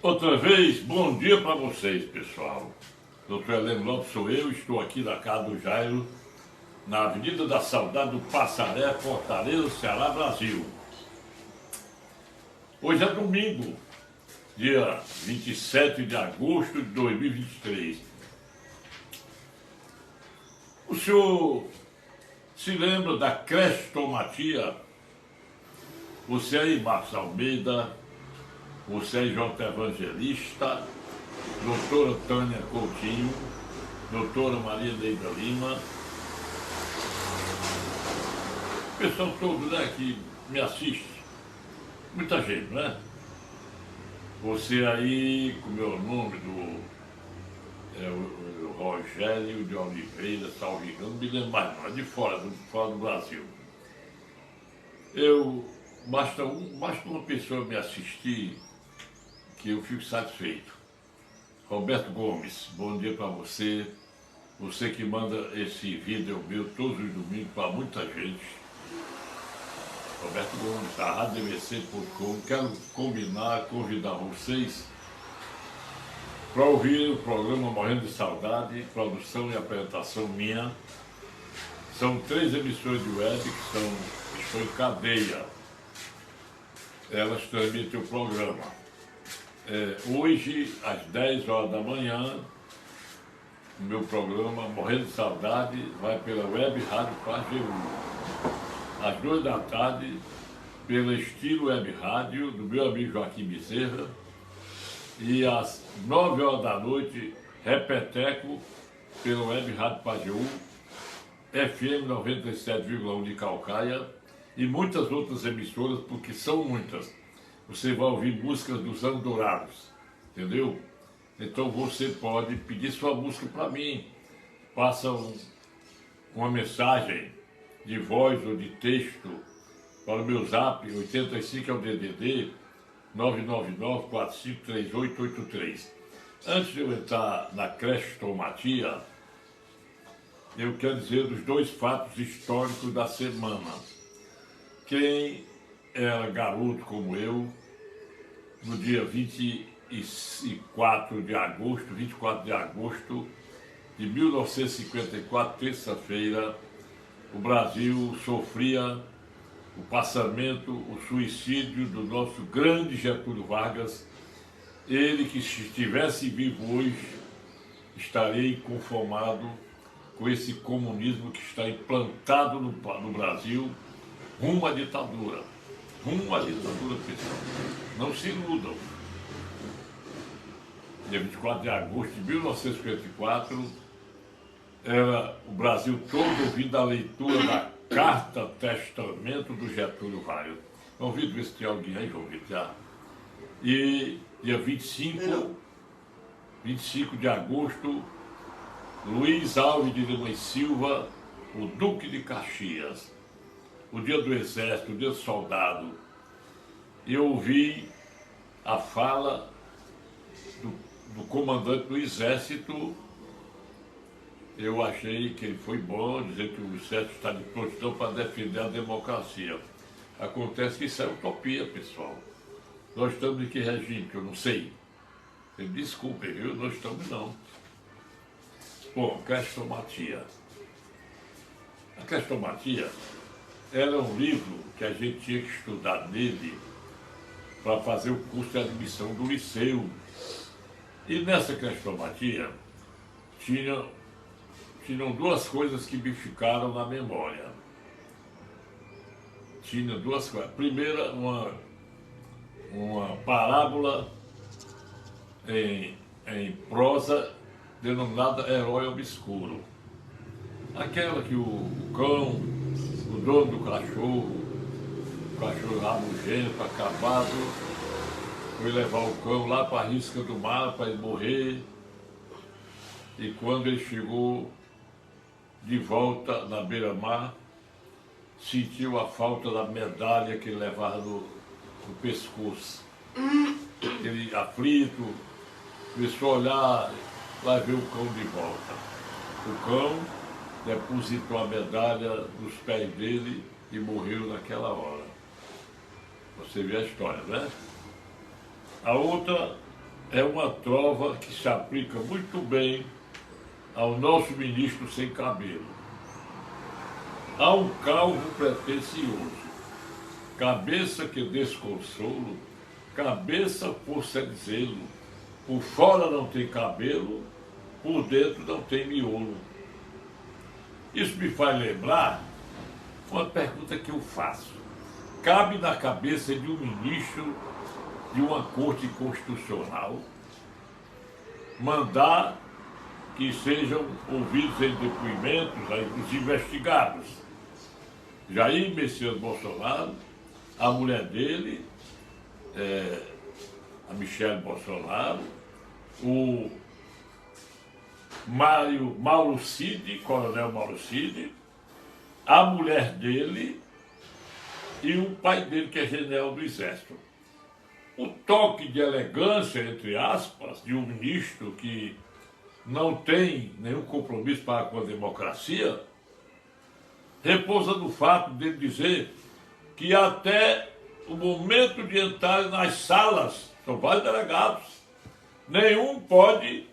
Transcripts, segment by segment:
Outra vez, bom dia para vocês, pessoal. Dr. Heleno Lopes sou eu, estou aqui na casa do Jairo, na Avenida da Saudade do Passaré, Fortaleza, Ceará, Brasil. Hoje é domingo, dia 27 de agosto de 2023. O senhor se lembra da crestomatia? Você aí, Marcos Almeida, você aí, J. Evangelista, doutora Tânia Coutinho, doutora Maria Neida Lima, o pessoal todo, né, que me assiste, muita gente, né? Você aí, com o meu nome o Rogério de Oliveira, salvo engano, não me lembro mais não, é de fora do Brasil. Basta uma pessoa me assistir que eu fico satisfeito. Roberto Gomes, bom dia para você. Você que manda esse vídeo meu todos os domingos para muita gente. Roberto Gomes, da RadioDVC.com. Quero convidar vocês para ouvir o programa Morrendo de Saudade, produção e apresentação minha. São 3 emissoras de web que estão em cadeia. Elas transmitem o programa. Hoje, às 10 horas da manhã, o meu programa Morrendo de Saudade vai pela Web Rádio Pajeú. Às 2 da tarde, pela Estilo Web Rádio, do meu amigo Joaquim Bezerra. E às 9 horas da noite, Repeteco, pela Web Rádio Pajeú, FM 97,1 de Calcaia e muitas outras emissoras, porque são muitas. Você vai ouvir músicas dos anos dourados, entendeu? Então você pode pedir sua música para mim. Passa uma mensagem de voz ou de texto para o meu zap, 85 é o DDD, 999-453883. Antes de eu entrar na crestomatia, eu quero dizer dos 2 fatos históricos da semana. Quem era garoto como eu, no dia 24 de agosto de 1954, terça-feira, o Brasil sofria o passamento, o suicídio do nosso grande Getúlio Vargas. Ele que, se estivesse vivo hoje, estaria inconformado com esse comunismo que está implantado no Brasil, rumo à ditadura. Rumo à ditadura, pessoal. Não se iludam. Dia 24 de agosto de 1954, era o Brasil todo ouvindo a leitura da Carta Testamento do Getúlio Vargas. Vamos ver se tem alguém aí, vamos ver já. E dia 25 de agosto, Luiz Alves de Lima e Silva, o Duque de Caxias. O dia do Exército, o dia do Soldado, eu ouvi a fala do comandante do Exército. Eu achei que ele foi bom, dizer que o Exército está de prontidão para defender a democracia. Acontece que isso é utopia, pessoal. Nós estamos em que regime, que eu não sei. Desculpem, viu? Nós estamos não. Bom, crestomatia. A crestomatia era um livro que a gente tinha que estudar nele para fazer o curso de admissão do liceu. E nessa crestomatia tinham 2 coisas que me ficaram na memória. Tinha 2 coisas. Primeira, uma parábola em prosa denominada Herói Obscuro. Aquela que o cão, o dono do cachorro, o cachorro rabugento, acabado, foi levar o cão lá para a risca do mar para ele morrer. E quando ele chegou de volta na beira-mar, sentiu a falta da medalha que ele levava no pescoço. Ele, aflito, começou a olhar, lá veio o cão de volta. O cão depositou a medalha nos pés dele e morreu naquela hora. Você vê a história, né? A outra é uma trova que se aplica muito bem ao nosso ministro sem cabelo. Há um calvo pretensioso, cabeça que desconsolo, cabeça por sem zelo, por fora não tem cabelo, por dentro não tem miolo. Isso me faz lembrar uma pergunta que eu faço. Cabe na cabeça de um ministro de uma corte constitucional mandar que sejam ouvidos em depoimentos aí dos investigados Jair Messias Bolsonaro, a mulher dele, a Michele Bolsonaro, o Mauro Cid, Coronel Mauro Cid, a mulher dele e o pai dele, que é general do Exército. O toque de elegância, entre aspas, de um ministro que não tem nenhum compromisso para com a democracia, repousa no fato de dizer que até o momento de entrar nas salas, são vários delegados, nenhum pode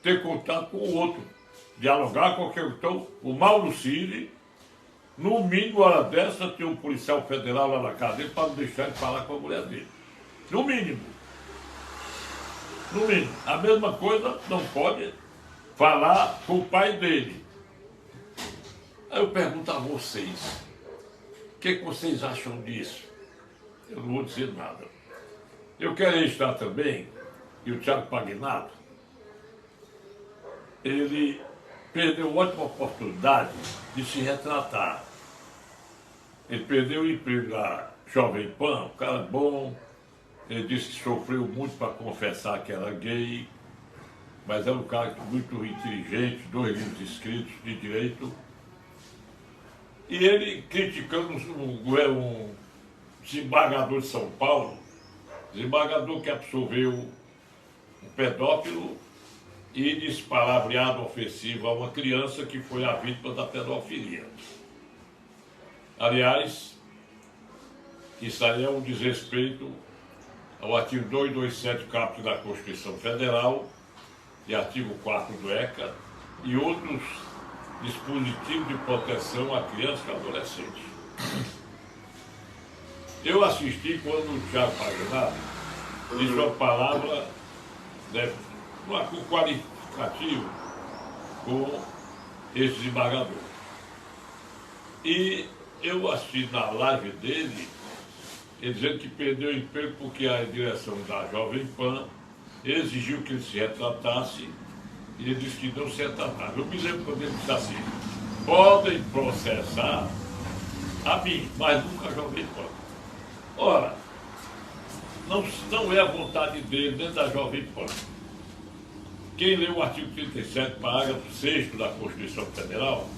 ter contato com o outro, dialogar com qualquer. Então, o Mauro Cid, no mínimo, hora dessa, tem um policial federal lá na casa dele para não deixar ele falar com a mulher dele. No mínimo. No mínimo. A mesma coisa não pode falar com o pai dele. Aí eu pergunto a vocês, o que vocês acham disso? Eu não vou dizer nada. Eu quero registrar também, e o Thiago Pagnato, ele perdeu uma ótima oportunidade de se retratar. Ele perdeu o emprego da Jovem Pan, um cara bom, ele disse que sofreu muito para confessar que era gay, mas era um cara muito inteligente, 2 livros escritos de direito. E ele criticando um desembargador de São Paulo, desembargador que absolveu um pedófilo e disse palavreado ofensivo a uma criança que foi a vítima da pedofilia. Aliás, isso aí é um desrespeito ao artigo 227 caput da Constituição Federal e artigo 4 do ECA e outros dispositivos de proteção à criança e ao adolescente. Eu assisti quando o Thiago Pagnato disse uma palavra, né, com qualificativo com esse desembargador. E eu assisti na live dele, ele dizendo que perdeu o emprego porque a direção da Jovem Pan exigiu que ele se retratasse e ele disse que não se retratava. Eu me lembro quando ele disse assim, podem processar a mim, mas nunca a Jovem Pan. Ora, não é a vontade dele, nem da Jovem Pan. Quem lê o artigo 37, parágrafo 6º da Constituição Federal,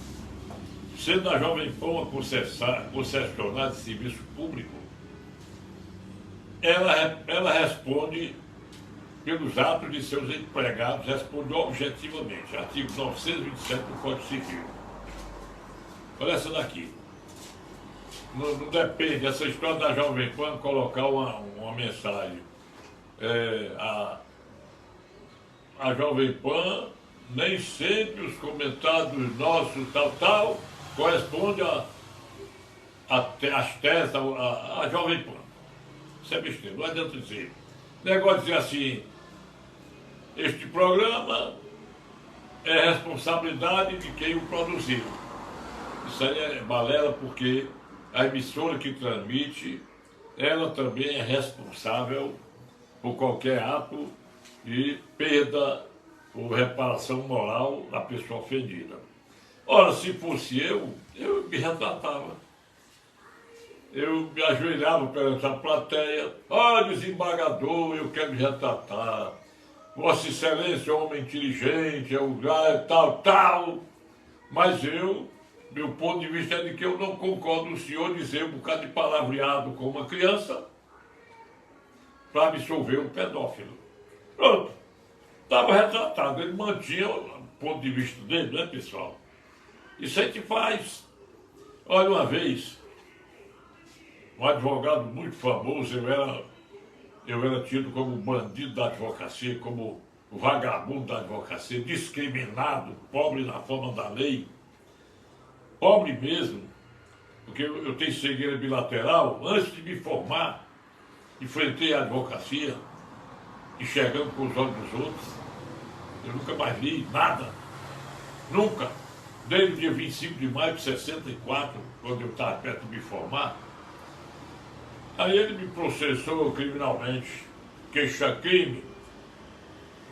sendo a Jovem Pan uma concessionária de serviço público, ela responde pelos atos de seus empregados, responde objetivamente. Artigo 927 do Código Civil. Olha essa daqui. Não depende, essa história da Jovem Pan colocar uma mensagem. A Jovem Pan, nem sempre os comentários nossos, tal, corresponde às teses da Jovem Pan. Isso é besteira, não adianta dizer. O negócio de dizer assim, este programa é responsabilidade de quem o produziu. Isso aí é balela porque a emissora que transmite, ela também é responsável por qualquer ato de perda ou reparação moral da pessoa ofendida. Ora, se fosse eu me retratava. Eu me ajoelhava perante a plateia, desembargador, eu quero me retratar. Vossa Excelência é um homem inteligente, é um lugar, tal. Mas meu ponto de vista é de que eu não concordo o senhor dizer um bocado de palavreado com uma criança para absolver um pedófilo. Pronto. Estava retratado, ele mantinha o ponto de vista dele, né, pessoal? Isso a gente faz. Olha, uma vez, um advogado muito famoso, eu era tido como bandido da advocacia, como vagabundo da advocacia, discriminado, pobre na forma da lei, pobre mesmo, porque eu tenho cegueira bilateral. Antes de me formar, enfrentei a advocacia, enxergando com os olhos dos outros. Eu nunca mais li nada, nunca. Desde o dia 25 de maio de 64, quando eu estava perto de me formar, aí ele me processou criminalmente, queixa-crime.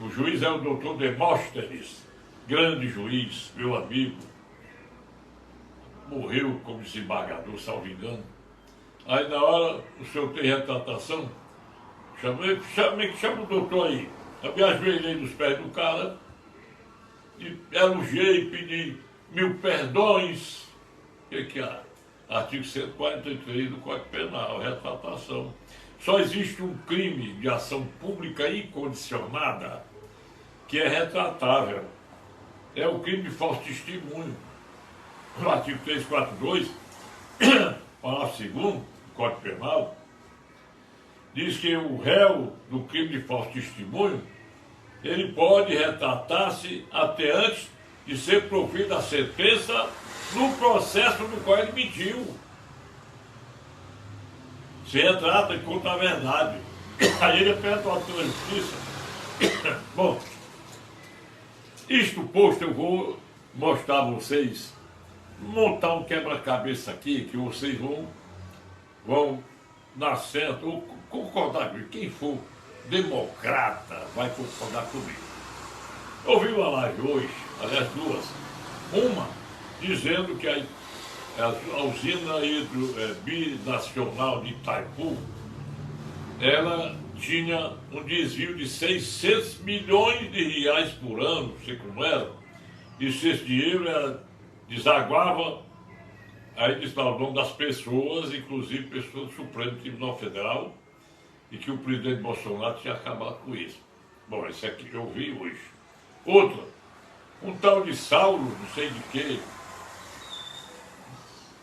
O juiz é o doutor Demóstenes, grande juiz, meu amigo. Morreu como desembargador, salvo engano. Aí na hora, o senhor tem retratação? Chama o doutor aí. Eu me ajoelhei nos pés do cara, e elogiei, pedi 1000 perdões. O que é? Artigo 143 do Código Penal, retratação. Só existe um crime de ação pública incondicionada que é retratável. É o crime de falso testemunho. No artigo 342, parágrafo 2º do Código Penal, diz que o réu do crime de falso testemunho, ele pode retratar-se até antes de ser proferida a sentença no processo no qual ele mentiu. Se retrata e conta a verdade. Aí ele é perdoado pela justiça. Bom, isto posto, eu vou mostrar a vocês, montar um quebra-cabeça aqui, que vocês vão dar certo, ou concordar comigo. Quem for democrata vai concordar comigo. Eu vi uma live hoje, aliás duas, uma dizendo que a usina binacional de Itaipu, ela tinha um desvio de 600 milhões de reais por ano, não sei como era, e se esse dinheiro desaguava, aí diz lá o nome das pessoas, inclusive pessoas do Supremo Tribunal Federal, e que o presidente Bolsonaro tinha acabado com isso. Bom, esse aqui eu vi hoje. Outra, um tal de Saulo, não sei de quê,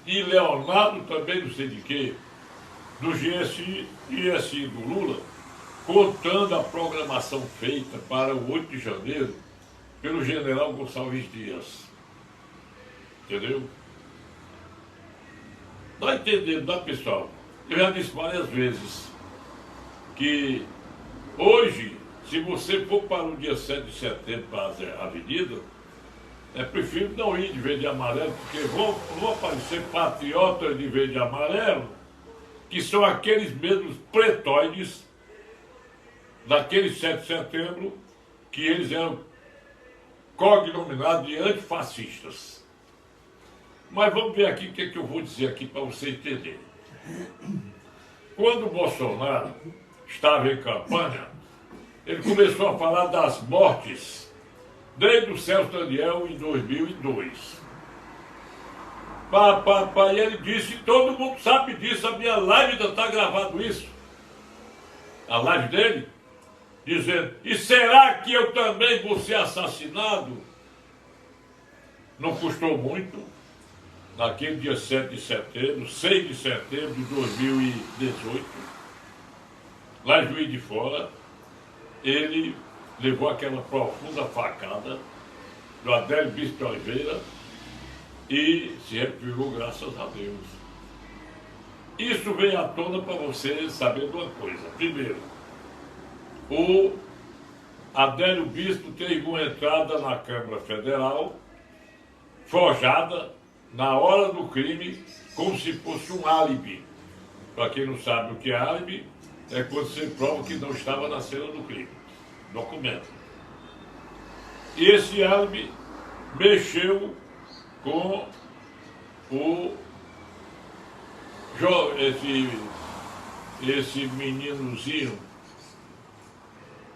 e Leonardo também não sei de quê, do GSI do Lula, contando a programação feita para o 8 de janeiro pelo general Gonçalves Dias. Entendeu? Dá entendendo, tá, pessoal? Eu já disse várias vezes que hoje, se você for para o dia 7 de setembro para a avenida, é prefiro não ir de verde e amarelo, porque vão aparecer patriotas de verde e amarelo, que são aqueles mesmos pretóides daquele 7 de setembro, que eles eram cognominados de antifascistas. Mas vamos ver aqui o que eu vou dizer aqui para você entender. Quando o Bolsonaro estava em campanha, ele começou a falar das mortes desde o Celso Daniel em 2002. E ele disse, todo mundo sabe disso, a minha live ainda está gravado isso. A live dele, dizendo, e será que eu também vou ser assassinado? Não custou muito, naquele dia 7 de setembro, 6 de setembro de 2018, lá em Juiz de Fora, ele levou aquela profunda facada do Adélio Bispo de Oliveira e se recuperou, graças a Deus. Isso vem à tona para você saber de uma coisa. Primeiro, o Adélio Bispo teve uma entrada na Câmara Federal forjada na hora do crime, como se fosse um álibi. Para quem não sabe o que é álibi, é quando você prova que não estava na cena do crime. Documento. E esse álibi mexeu com esse meninozinho,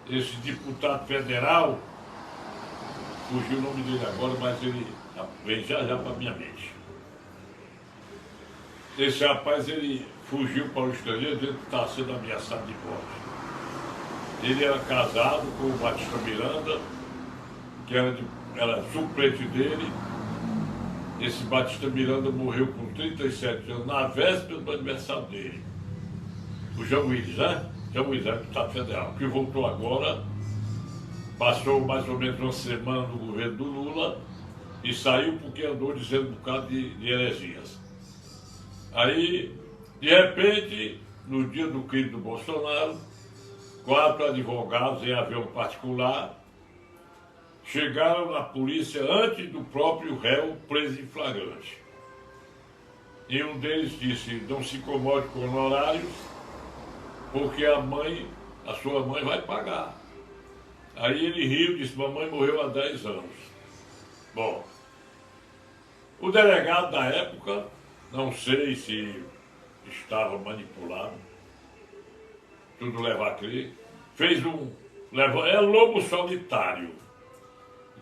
esse deputado federal, fugiu o nome dele agora, mas ele vem já para minha mente. Esse rapaz, ele fugiu para o estrangeiro, dizendo que está sendo ameaçado de morte. Ele era casado com o Batista Miranda, que era suplente dele. Esse Batista Miranda morreu com 37 anos, na véspera do aniversário dele. O João Willis, né? o exame do Estado Federal, que voltou agora, passou mais ou menos uma semana no governo do Lula e saiu porque andou dizendo um bocado de heresias. Aí, de repente, no dia do crime do Bolsonaro, 4 advogados em avião particular chegaram na polícia antes do próprio réu preso em flagrante. E um deles disse: não se incomode com honorários, porque a sua mãe vai pagar. Aí ele riu e disse: mamãe morreu há 10 anos. Bom, o delegado da época, não sei se estava manipulado, tudo leva a crer, é lobo solitário,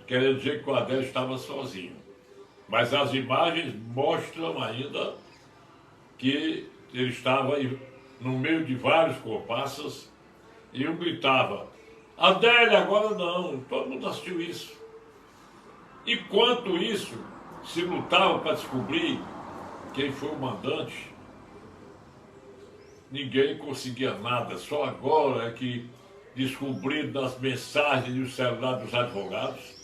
quer dizer que o Adélio estava sozinho. Mas as imagens mostram ainda que ele estava no meio de vários comparsas e um gritava: Adélio, agora não, todo mundo assistiu isso. Enquanto isso, se lutava para descobrir quem foi o mandante, ninguém conseguia nada. Só agora é que descobriram das mensagens e o celular dos advogados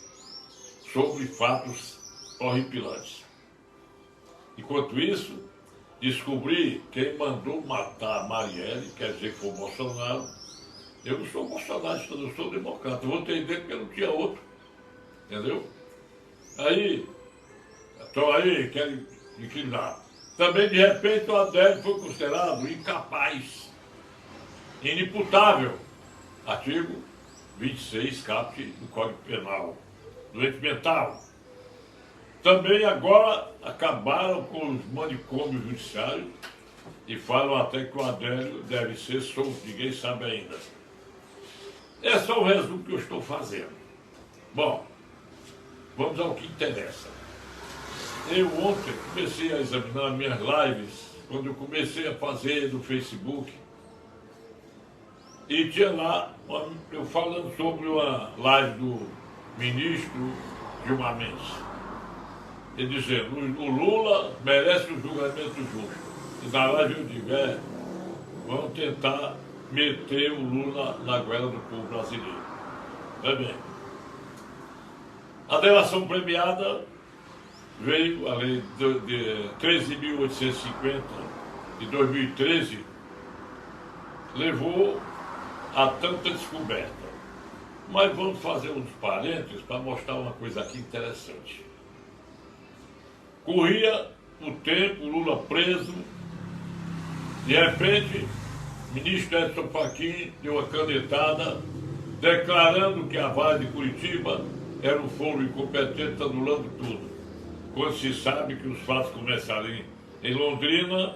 sobre fatos horripilantes. Enquanto isso, descobri quem mandou matar a Marielle, quer dizer que foi o Bolsonaro. Eu não sou bolsonarista, eu sou democrata. Eu votei dele porque não tinha outro. Entendeu? Aí, estou aí, querem incriminar. Também, de repente, o Adélio foi considerado incapaz, inimputável. Artigo 26, caput do Código Penal. Doente mental. Também agora acabaram com os manicômios judiciários e falam até que o Adélio deve ser solto, ninguém sabe ainda. É só o resumo que eu estou fazendo. Bom, vamos ao que interessa. Eu ontem comecei a examinar minhas lives, quando eu comecei a fazer no Facebook, e tinha lá eu falando sobre uma live do ministro Gilmar Mendes. E dizendo: o Lula merece um julgamento justo. E na live eu digo: vamos tentar meter o Lula na goela do povo brasileiro. Tá bem. A delação premiada veio, a lei de 13.850 de 2013, levou a tanta descoberta. Mas vamos fazer uns parênteses para mostrar uma coisa aqui interessante. Corria o tempo, Lula preso, de repente, o ministro Edson Fachin deu uma canetada declarando que a Vale de Curitiba era um foro incompetente, anulando tudo. Quando se sabe que os fatos começaram em Londrina,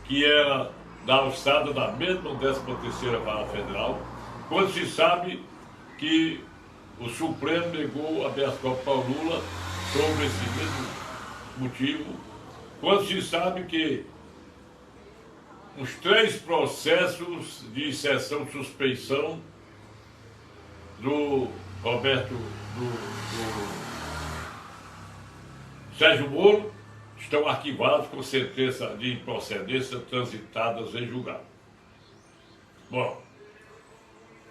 que era da alçada da mesma 13ª Vara Federal, quando se sabe que o Supremo negou habeas corpus ao Lula sobre esse mesmo motivo, quando se sabe que os 3 processos de exceção suspeição do Roberto, do Sérgio Moro estão arquivados com sentença de improcedência transitadas em julgado. Bom,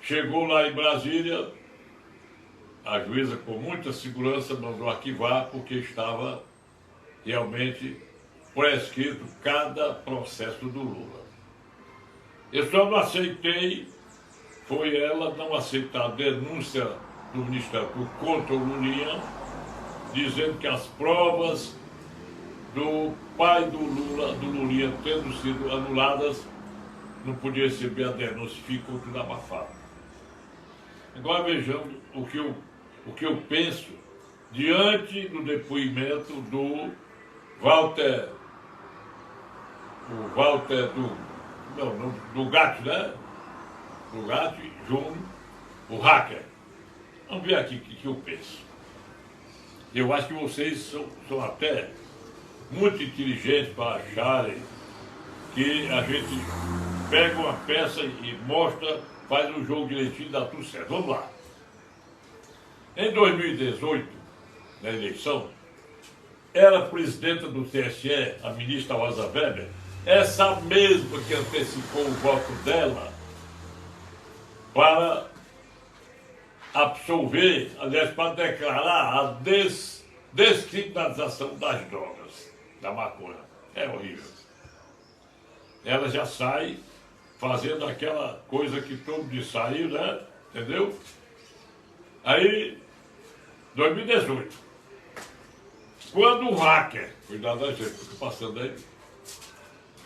chegou lá em Brasília, a juíza com muita segurança mandou arquivar porque estava realmente prescrito cada processo do Lula. Eu só não aceitei, foi ela não aceitar a denúncia do Ministério Público contra o Lulinha, dizendo que as provas do pai do Lula, do Lulinha, tendo sido anuladas, não podia receber a denúncia, ficou tudo abafado. Agora vejamos o que eu penso diante do depoimento do Walter do Gatti, né? Do Gatti Júnior, o hacker. Vamos ver aqui o que eu penso. Eu acho que vocês são até muito inteligentes para acharem que a gente pega uma peça e mostra, faz um jogo direitinho e dá tudo certo. Vamos lá. Em 2018, na eleição, era presidenta do TSE, a ministra Rosa Weber, essa mesma que antecipou o voto dela para absolver, aliás, para declarar a descriminalização das drogas, da maconha. É horrível. Ela já sai fazendo aquela coisa que todo mundo saiu, né? Entendeu? Aí, 2018, quando o hacker, cuidado aí, gente, estou passando aí,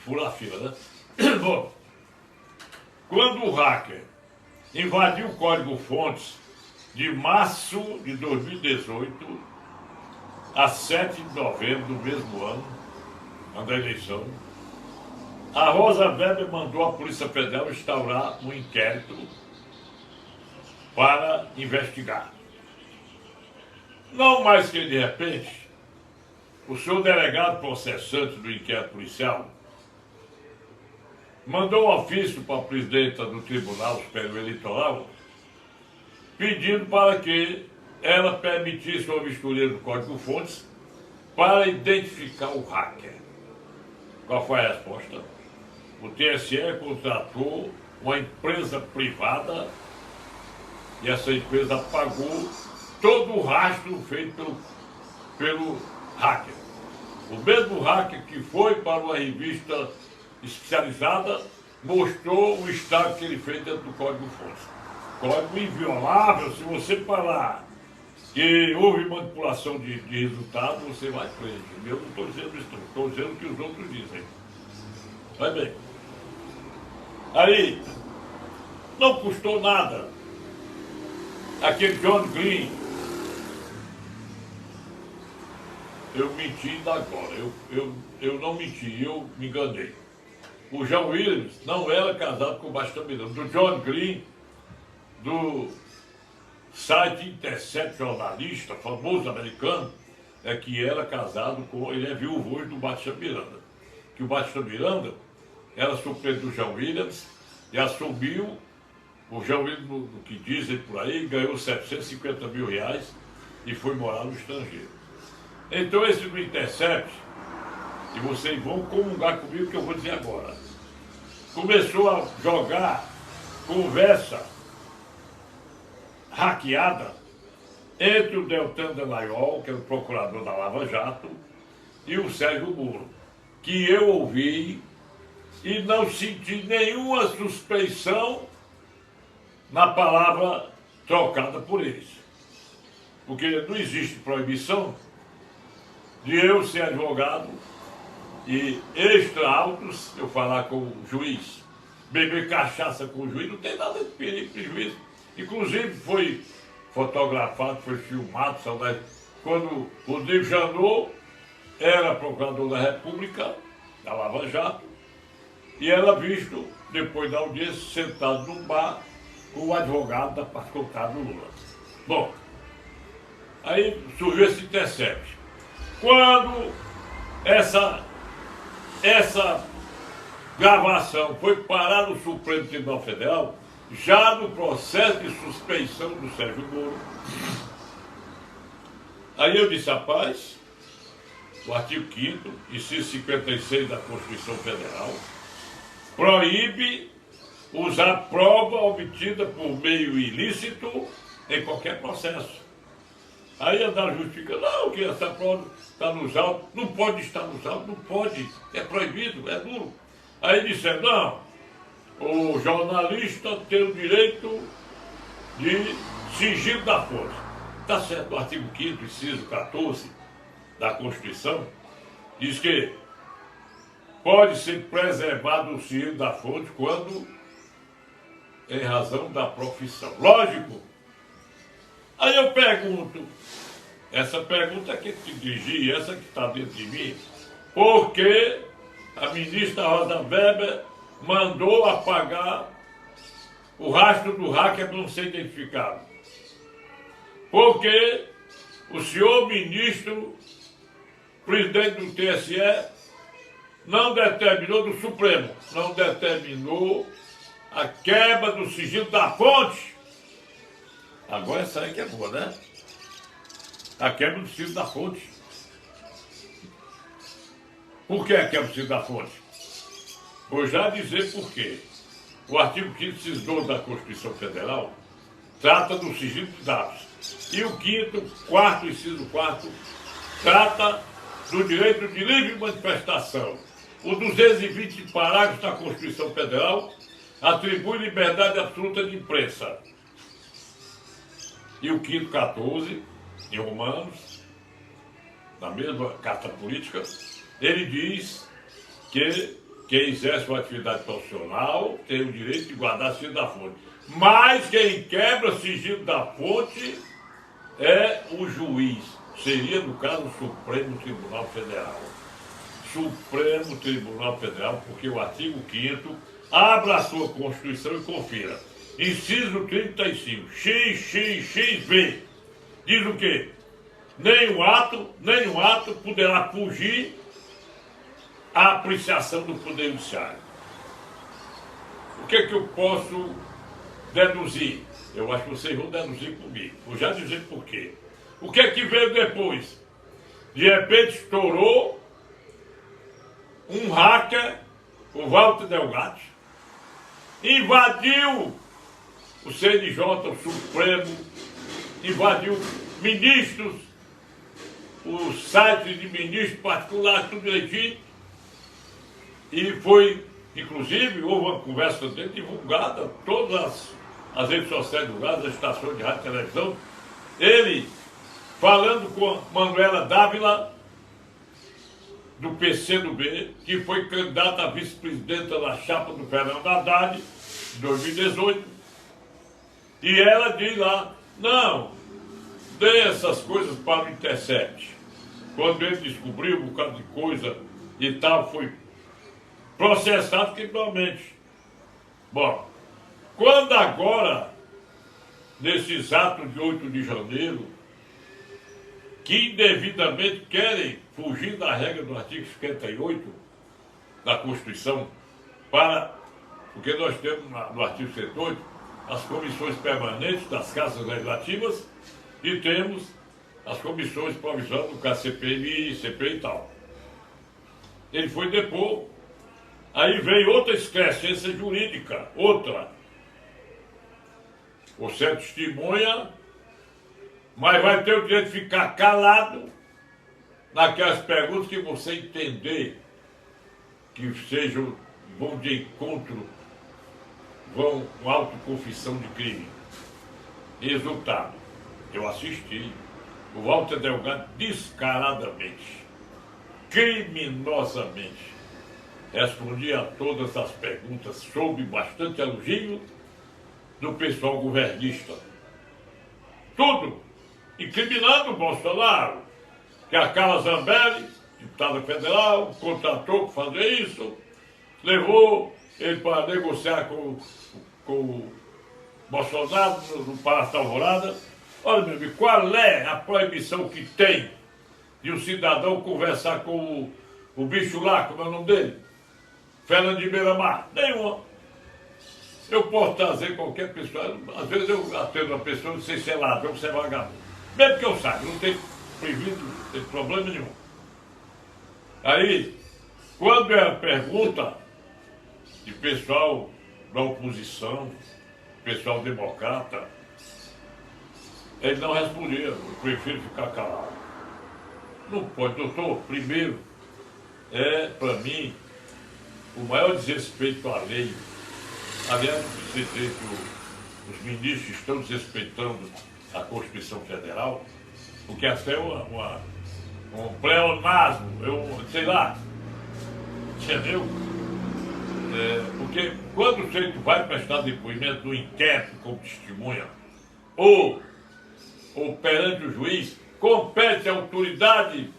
fura a fila, né? Bom, quando o hacker invadiu o código-fontes de março de 2018 a 7 de novembro do mesmo ano, da eleição, a Rosa Weber mandou a Polícia Federal instaurar um inquérito para investigar. Não mais que de repente, o senhor delegado processante do inquérito policial mandou um ofício para a presidenta do Tribunal Superior Eleitoral pedindo para que ela permitisse uma vistoria do código-fontes para identificar o hacker. Qual foi a resposta? O TSE contratou uma empresa privada e essa empresa pagou todo o rastro feito pelo hacker. O mesmo hacker que foi para uma revista especializada mostrou o estado que ele fez dentro do código-fontes. Código inviolável. Se você falar que houve manipulação de resultado, você vai preso. Eu não estou dizendo isso, estou dizendo o que os outros dizem. Vai bem. Aí, não custou nada. Aquele John Green, eu menti ainda agora, eu não menti, eu me enganei. O João Williams não era casado com o Baixo Miranda. Do John Green, do site Intercept Jornalista, famoso americano, é que era casado com, ele é viúvo hoje do Baixo Miranda. Que o Baixo Miranda era suplente do João Williams e assumiu, o João Williams, no que dizem por aí, ganhou 750 mil reais e foi morar no estrangeiro. Então esse do Intercept, e vocês vão comungar comigo o que eu vou dizer agora, começou a jogar conversa hackeada entre o Deltan Dallagnol, que é o procurador da Lava Jato, e o Sérgio Moro, que eu ouvi e não senti nenhuma suspeição na palavra trocada por eles. Porque não existe proibição de eu ser advogado e extra autos, eu falar com o juiz, beber cachaça com o juiz, não tem nada de perigo de juiz. Inclusive foi fotografado, foi filmado, saudade, quando o Rodrigo Janot era procurador da República, da Lava Jato, e era visto, depois da audiência, sentado num bar com o advogado da parte contrária do Lula. Bom, aí surgiu esse Intercept. Quando essa gravação foi parar no Supremo Tribunal Federal, já no processo de suspeição do Sérgio Moro, aí eu disse, rapaz, o artigo 5º, inciso 56 da Constituição Federal, proíbe usar prova obtida por meio ilícito em qualquer processo. Aí andaram justificando, não, que essa prova está nos autos, não pode estar nos autos, não pode, é proibido, é duro. Aí disseram, não, o jornalista tem o direito de sigilo da fonte. Está certo, o artigo 5º, inciso 14 da Constituição, diz que pode ser preservado o sigilo da fonte quando, em razão da profissão. Lógico. Aí eu pergunto, essa pergunta que te dirigi, essa que está dentro de mim, por que a ministra Rosa Weber mandou apagar o rastro do hacker para não ser identificado? Porque o senhor ministro, presidente do TSE, não determinou, do Supremo, não determinou a quebra do sigilo da fonte. Agora essa aí que é boa, né? A quebra do sigilo da fonte. Por que a quebra do sigilo da fonte? Vou já dizer por quê. O artigo 5º, inciso 12 da Constituição Federal, trata do sigilo de dados. E o 5º, 4º, inciso 4º, trata do direito de livre manifestação. O 220 parágrafo da Constituição Federal atribui liberdade absoluta de imprensa. E o 5º, 14, em Romanos, na mesma carta política, ele diz que quem exerce uma atividade profissional tem o direito de guardar sigilo da fonte. Mas quem quebra o sigilo da fonte é o juiz. Seria, no caso, o Supremo Tribunal Federal. Supremo Tribunal Federal, porque o artigo 5º abra a sua Constituição e confira. Inciso 35, XXXB, diz o quê? Nenhum ato poderá fugir à apreciação do Poder Judiciário. O que é que eu posso deduzir? Eu acho que vocês vão deduzir comigo. Vou já dizer por quê. O que é que veio depois? De repente estourou um hacker, o Walter Delgatti, invadiu o CNJ, o Supremo, invadiu ministros, os sites de ministros particulares, tudo direitinho, e foi, inclusive, houve uma conversa dele divulgada, todas as redes sociais divulgadas, as estações de rádio e televisão, ele falando com a Manuela Dávila, do PCdoB, que foi candidata a vice-presidenta da chapa do Fernando Haddad, em 2018, e ela diz lá, não, dê essas coisas para o Intercept. Quando ele descobriu um bocado de coisa e tal, foi processado criminalmente. Bom, quando agora, nesses atos de 8 de janeiro, que indevidamente querem fugir da regra do artigo 58 da Constituição, porque nós temos no artigo 58 as comissões permanentes das casas legislativas e temos as comissões provisórias do CPMI, CPI e tal. Ele foi depor, aí vem outra excrescência jurídica, outra. Você é testemunha, mas vai ter o direito de ficar calado naquelas perguntas que você entender que sejam, vão de encontro, vão com autoconfissão de crime. Resultado, eu assisti o Walter Delgatti descaradamente, criminosamente, respondia a todas as perguntas sob bastante elogio do pessoal governista. Tudo incriminando o Bolsonaro, que a Carla Zambelli, deputada federal, contratou para fazer isso, levou ele para negociar com o Bolsonaro no Palácio da Alvorada. Olha, meu amigo, qual é a proibição que tem de um cidadão conversar com o bicho lá, como é o nome dele? Fernando de Beiramar? Nenhuma. Eu posso trazer qualquer pessoa, às vezes eu atendo uma pessoa, não sei se é ladrão, se é vagabundo. Mesmo que eu saiba, não tem proibido, não tem problema nenhum. Aí, quando é a pergunta de pessoal da oposição, pessoal democrata, ele não respondia, eu prefiro ficar calado. Não pode, doutor, primeiro, para mim, o maior desrespeito à lei. Aliás, você dizer que os ministros estão desrespeitando a Constituição Federal, porque até um pleonasmo, sei lá, entendeu? Porque quando o sujeito vai prestar depoimento no inquérito como testemunha, ou perante o juiz, compete à autoridade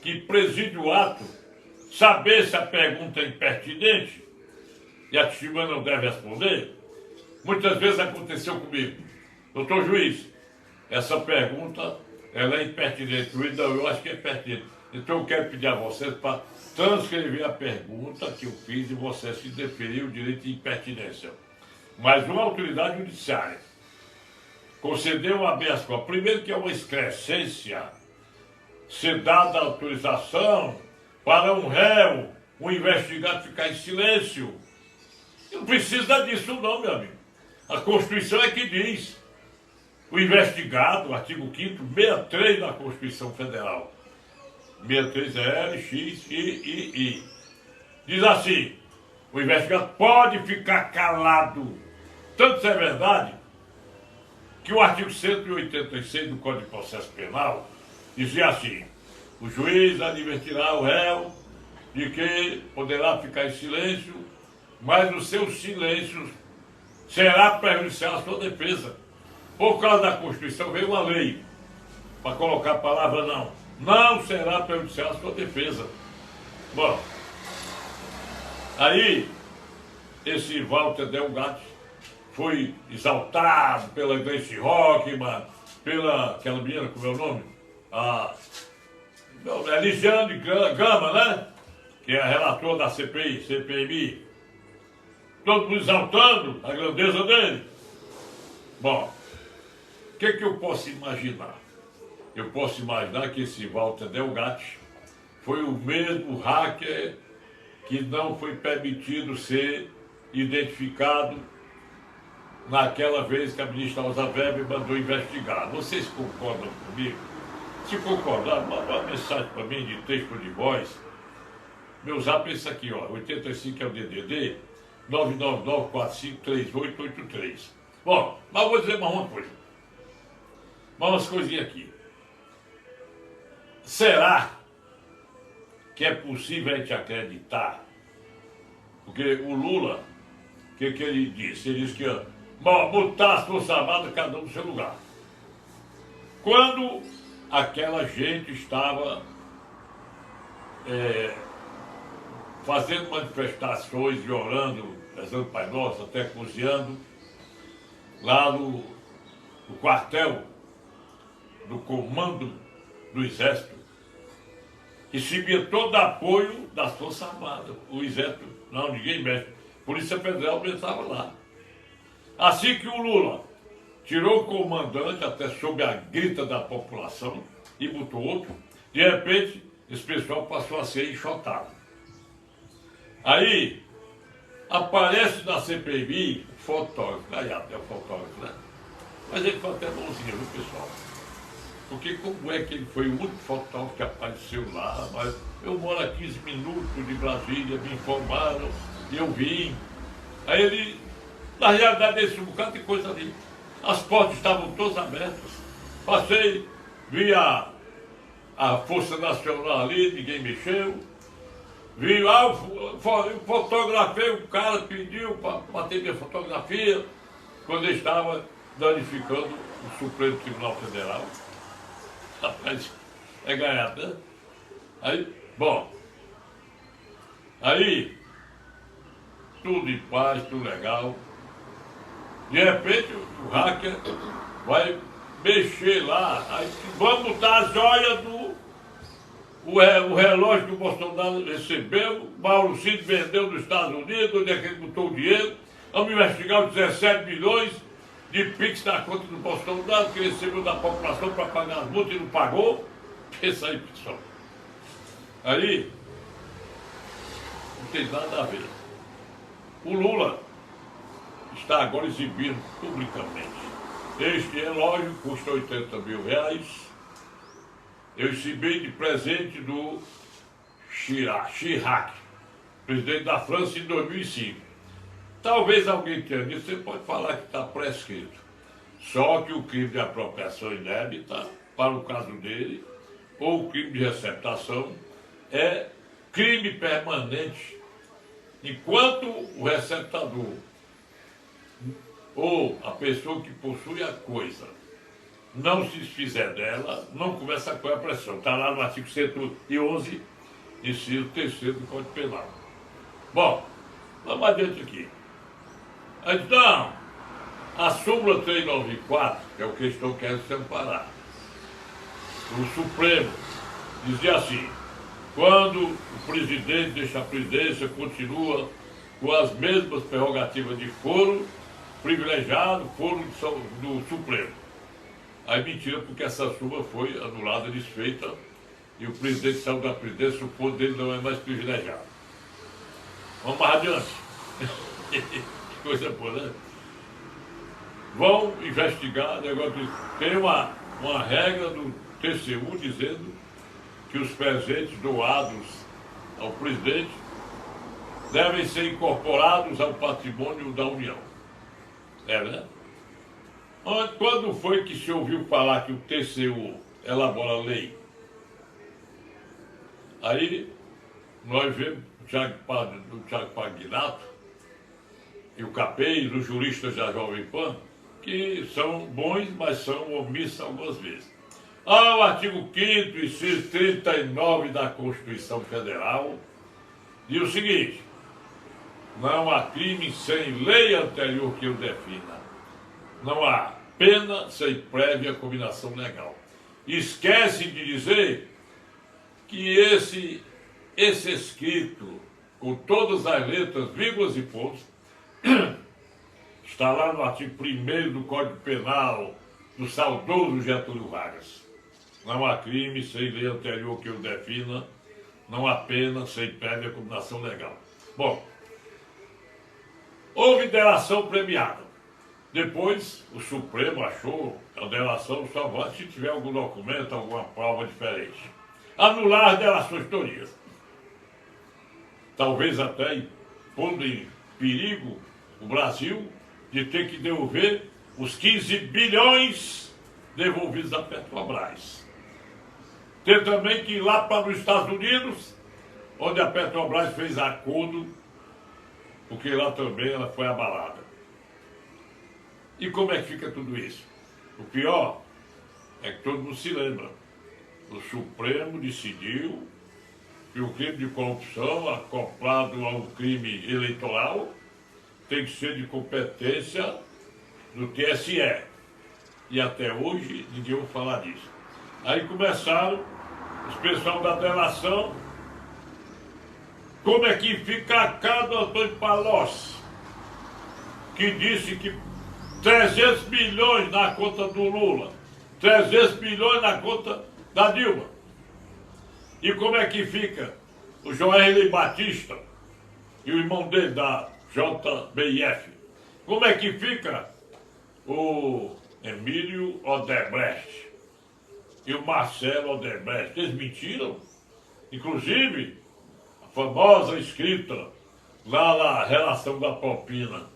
que preside o ato saber se a pergunta é impertinente e a testemunha não deve responder. Muitas vezes aconteceu comigo. Doutor juiz, essa pergunta ela é impertinente. Juiz, não, eu acho que é pertinente. Então eu quero pedir a vocês para transcrever a pergunta que eu fiz e você se deferir o direito de impertinência. Mas uma autoridade judiciária concedeu um habeas corpus. Primeiro que é uma excrescência ser dada autorização para um réu, um investigado ficar em silêncio. Não precisa disso não, meu amigo. A Constituição é que diz. O investigado, artigo 5º, 63 da Constituição Federal. 63L, X, I. Diz assim, o investigado pode ficar calado. Tanto isso é verdade, que o artigo 186 do Código de Processo Penal dizia assim, o juiz advertirá o réu de que poderá ficar em silêncio, mas o seu silêncio será prejudicial à sua defesa. Por causa da Constituição veio uma lei para colocar a palavra não. Não será prejudicial à sua defesa. Bom, aí esse Walter Delgatti foi exaltado pela Gleice Hockmann, pela aquela menina, como é o nome? É Ligiane Gama, né? Que é a relatora da CPMI. Todo mundo exaltando a grandeza dele. Bom, o que eu posso imaginar? Eu posso imaginar que esse Walter Delgatti foi o mesmo hacker que não foi permitido ser identificado naquela vez que a ministra Rosa Weber mandou investigar. Vocês concordam comigo? Se concordar, manda uma mensagem para mim de texto de voz. Meu zap é esse aqui, ó, 85 é o DDD, 999453883. Bom, mas eu vou dizer mais uma coisa. Mais umas coisinhas aqui. Será que é possível a gente acreditar? Porque o Lula, o que ele disse? Ele disse que ia botar as Forças Armadas cada um no seu lugar. Quando aquela gente estava fazendo manifestações e orando, rezando Pai Nosso, até cozinhando, lá no quartel do comando do Exército, recebia todo apoio das Forças Armadas. O Exército, não, ninguém mexe. Polícia Federal estava lá. Assim que o Lula tirou o comandante, até sob a grita da população, e botou outro, de repente, esse pessoal passou a ser enxotado. Aí, aparece na CPMI o fotógrafo, aí é o fotógrafo, né? Mas ele foi até bonzinho, viu, pessoal? Porque como é que ele foi o único fotógrafo que apareceu lá? Mas eu moro a 15 minutos de Brasília, me informaram, e eu vim. Aí ele, na realidade, esse bocado de coisa ali. As portas estavam todas abertas. Passei, vi a Força Nacional ali, ninguém mexeu. Vi, fotografei, o cara pediu para bater minha fotografia quando ele estava danificando o Supremo Tribunal Federal. Rapaz, é ganhado, né? Aí, bom, aí, tudo em paz, tudo legal. De repente, o hacker vai mexer lá, aí vamos botar as joias o relógio que o Bolsonaro recebeu, Mauro Cid vendeu nos Estados Unidos, onde é que ele botou o dinheiro. Vamos investigar os 17 milhões de Pix na conta do Bolsonaro, que ele recebeu da população para pagar as multas e não pagou. Pensa aí, pessoal. Aí, não tem nada a ver. O Lula está agora exibindo publicamente. Este relógio custa R$80 mil. Eu recebi de presente do Chirac, presidente da França, em 2005. Talvez alguém tenha dito, você pode falar que está prescrito. Só que o crime de apropriação indébita, para o caso dele, ou o crime de receptação, é crime permanente. Enquanto o receptador ou a pessoa que possui a coisa não se desfizer dela, não começa a correr a pressão. Está lá no artigo 111, inciso 3º do Código Penal. Bom, vamos adiante aqui. Então, a súmula 394, que é o que eles estão querendo se amparar, o Supremo dizia assim: quando o presidente deixa a presidência, continua com as mesmas prerrogativas de foro privilegiado, foro do Supremo. Aí mentira, porque essa súmula foi anulada, desfeita, e o presidente saiu da presidência, o foro dele não é mais privilegiado. Vamos mais adiante. Que coisa boa, né? Vão investigar negócio. Tem uma regra do TCU dizendo que os presentes doados ao presidente devem ser incorporados ao patrimônio da União. É, né? Quando foi que se ouviu falar que o TCU elabora lei? Aí nós vemos o Thiago Pagnato e o Capês, os juristas da Jovem Pan, que são bons, mas são omissos algumas vezes. O artigo 5º, inciso 39 da Constituição Federal diz o seguinte: não há crime sem lei anterior que o defina. Não há pena sem prévia combinação legal. Esquece de dizer que esse escrito, com todas as letras, vírgulas e pontos, está lá no artigo 1º do Código Penal do saudoso Getúlio Vargas. Não há crime sem lei anterior que o defina, não há pena sem prévia combinação legal. Bom, houve delação premiada. Depois, o Supremo achou que a delação só vai se tiver algum documento, alguma prova diferente. Anular as delações todas. Talvez até pondo em perigo o Brasil de ter que devolver os 15 bilhões devolvidos à Petrobras. Tem também que ir lá para os Estados Unidos, onde a Petrobras fez acordo, porque lá também ela foi abalada. E como é que fica tudo isso? O pior é que todo mundo se lembra. O Supremo decidiu que o crime de corrupção, acoplado ao crime eleitoral, tem que ser de competência do TSE. E até hoje ninguém ouviu falar disso. Aí começaram os pessoal da delação. Como é que fica a cara do Antônio Palocci, que disse que 300 milhões na conta do Lula, 300 milhões na conta da Dilma. E como é que fica o Joelho Batista e o irmão dele da JBIF? Como é que fica o Emílio Odebrecht e o Marcelo Odebrecht? Eles mentiram. Inclusive, a famosa escrita lá na relação da propina,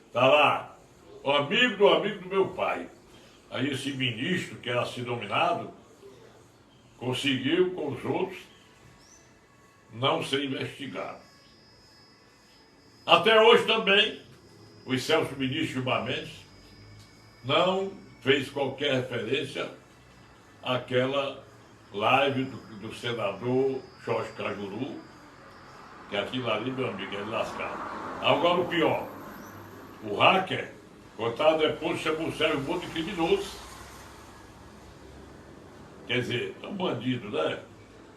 está lá, o amigo do meu pai. Aí esse ministro, que era assim nominado, conseguiu com os outros não ser investigado. Até hoje também, o excelso ministro Gilmar Mendes não fez qualquer referência àquela live do senador Jorge Cajuru, que aquilo ali, meu amigo, é lascado. Agora o pior, o hacker, contado depois, chamou o Sérgio Moro de criminoso. Quer dizer, é um bandido, né?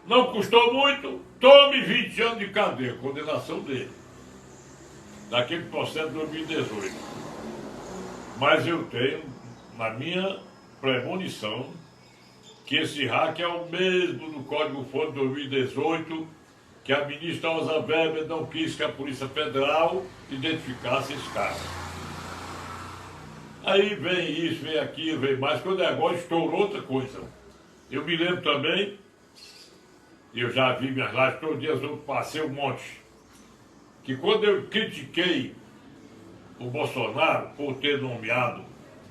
Não custou muito, tome 20 anos de cadeia, condenação dele. Daquele processo de 2018. Mas eu tenho, na minha premonição, que esse hack é o mesmo do Código-Fonte de 2018, que a ministra Rosa Weber não quis que a Polícia Federal identificasse esse cara. Aí vem isso, vem aquilo, vem mais, quando o negócio estourou outra coisa. Eu me lembro também, eu já vi minhas lives, todos os dias eu passei um monte, que quando eu critiquei o Bolsonaro por ter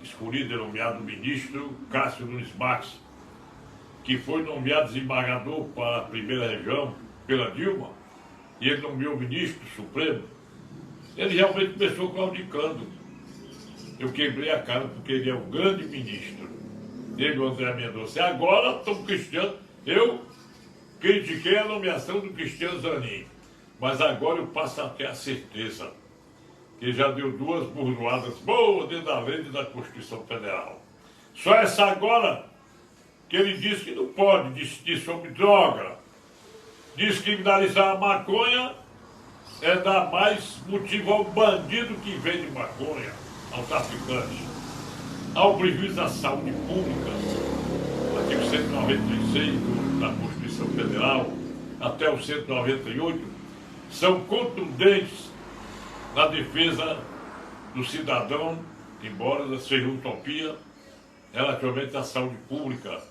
escolhido e nomeado o ministro Cássio Nunes Marques, que foi nomeado desembargador para a primeira região pela Dilma, e ele nomeou o ministro supremo, ele realmente começou claudicando. Eu quebrei a cara porque ele é um grande ministro. Ele, o André Mendonça. E agora estão cristiano. Eu critiquei a nomeação do Cristiano Zanin, mas agora eu passo a ter a certeza que ele já deu 2 burdoadas boas dentro da lei e da Constituição Federal. Só essa agora que ele disse que não pode decidir sobre droga. Descriminalizar a maconha é dar mais motivo ao bandido que vende maconha, ao traficante, ao prejuízo à saúde pública. O artigo 196 da Constituição Federal até o 198 são contundentes na defesa do cidadão, embora seja utopia, relativamente à saúde pública.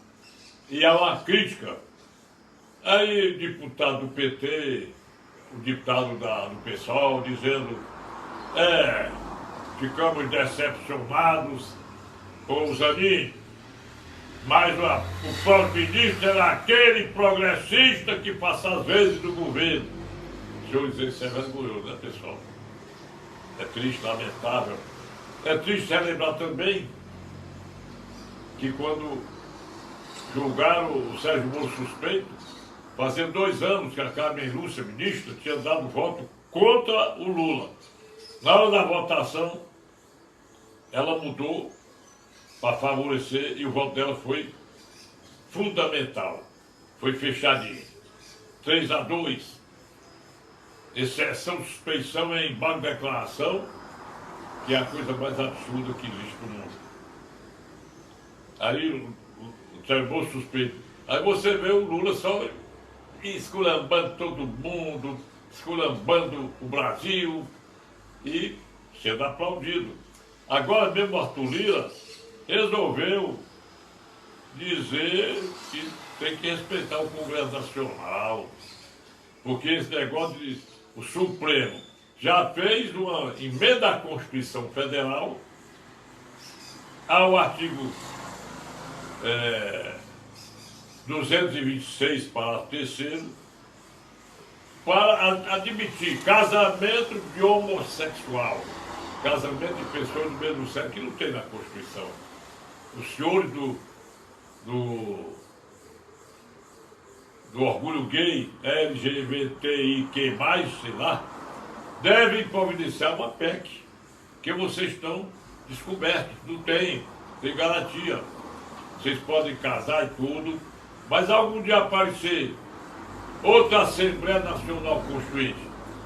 E há uma crítica. Aí, deputado do PT, o deputado do PSOL, dizendo: ficamos decepcionados com o Zanin, mas o próprio ministro era aquele progressista que passa às vezes do governo. Senhores, isso é vergonhoso, né, pessoal? É triste, lamentável. É triste relembrar também que quando julgaram o Sérgio Moro suspeito, fazia 2 anos que a Carmen Lúcia, ministra, tinha dado voto contra o Lula. Na hora da votação, ela mudou para favorecer e o voto dela foi fundamental. Foi fechadinho. 3-2. Exceção, suspeição em banco de declaração, que é a coisa mais absurda que existe no mundo. Aí o Sérgio Moro suspeito. Aí você vê o Lula só esculambando todo mundo, esculambando o Brasil e sendo aplaudido. Agora mesmo o Arthur Lira resolveu dizer que tem que respeitar o Congresso Nacional, porque esse negócio de o Supremo já fez uma emenda à Constituição Federal ao artigo 226, parágrafo 3º, para admitir casamento de homossexual, casamento de pessoas do mesmo sexo, que não tem na Constituição. Os senhores do orgulho gay, LGBTIQ+, sei lá, devem providenciar uma PEC, que vocês estão descobertos, não tem garantia. Vocês podem casar e tudo, mas algum dia aparecer outra Assembleia Nacional Constituinte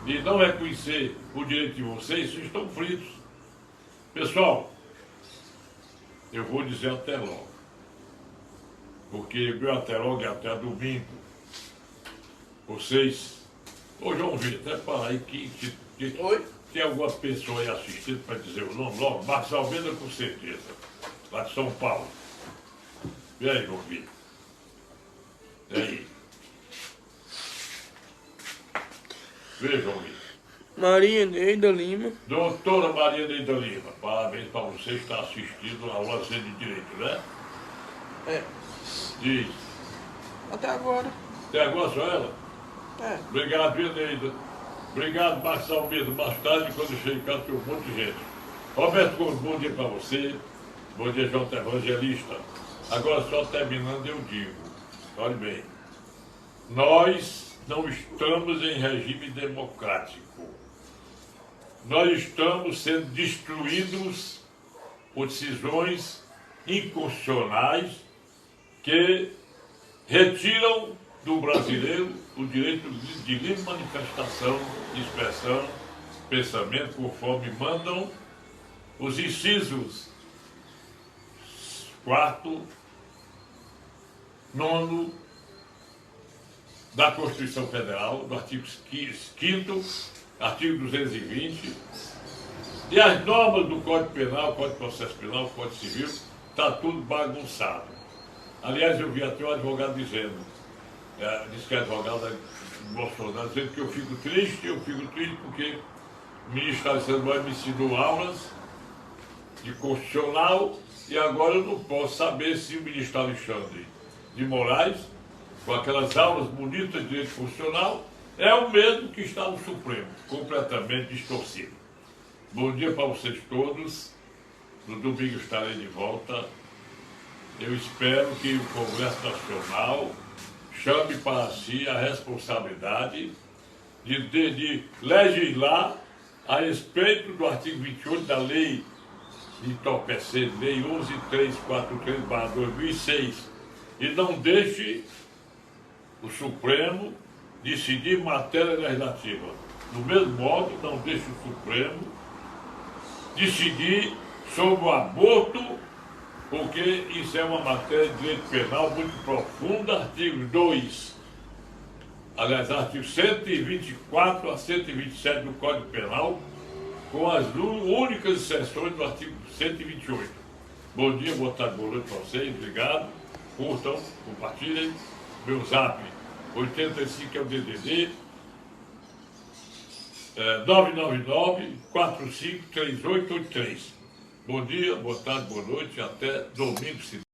e não reconhecer o direito de vocês estão fritos. Pessoal, eu vou dizer até logo, porque meu até logo é até domingo. Vocês, ô João Vitor, até falar aí que tem alguma pessoa aí assistindo para dizer o nome logo, Marcos Almeida com certeza, lá de São Paulo. E aí, João Vitor? E aí? Vejam aí. Maria Neida Lima. Doutora Maria Neida Lima, parabéns para você que está assistindo a aula de direito, né? É. Diz. Até agora. Até agora só ela? É. Obrigado, Neida. Obrigado, Marcos Almeida. Mais tarde, quando eu cheguei em casa, tem um monte de gente. Roberto Gomes, bom dia para você. Bom dia, João Evangelista. Agora, só terminando, eu digo, olhe bem, nós não estamos em regime democrático. Nós estamos sendo destruídos por decisões inconstitucionais que retiram do brasileiro o direito de livre manifestação, de expressão, pensamento, conforme mandam os incisos 4º, 9º da Constituição Federal, do artigo 5º, artigo 220, e as normas do Código Penal, Código de Processo Penal, Código Civil, está tudo bagunçado. Aliás, eu vi até um advogado dizendo, disse que é advogado do Bolsonaro, dizendo que eu fico triste porque o ministro Alexandre Moraes me ensinou aulas de constitucional e agora eu não posso saber se o ministro Alexandre de Moraes, com aquelas aulas bonitas de direito constitucional, é o mesmo que está no Supremo, completamente distorcido. Bom dia para vocês todos. No domingo estarei de volta. Eu espero que o Congresso Nacional chame para si a responsabilidade de legislar a respeito do artigo 28 da Lei de entorpecentes, Lei 11.343/2006, e não deixe o Supremo decidir matéria legislativa. Do mesmo modo, não deixe o Supremo decidir sobre o aborto, porque isso é uma matéria de direito penal muito profunda, artigo 2, aliás, artigo 124 a 127 do Código Penal, com as únicas exceções do artigo 128. Bom dia, boa tarde, boa noite para vocês, obrigado. Curtam, compartilhem. Meu zap 85 é o DDD 999-453883. Bom dia, boa tarde, boa noite, até domingo.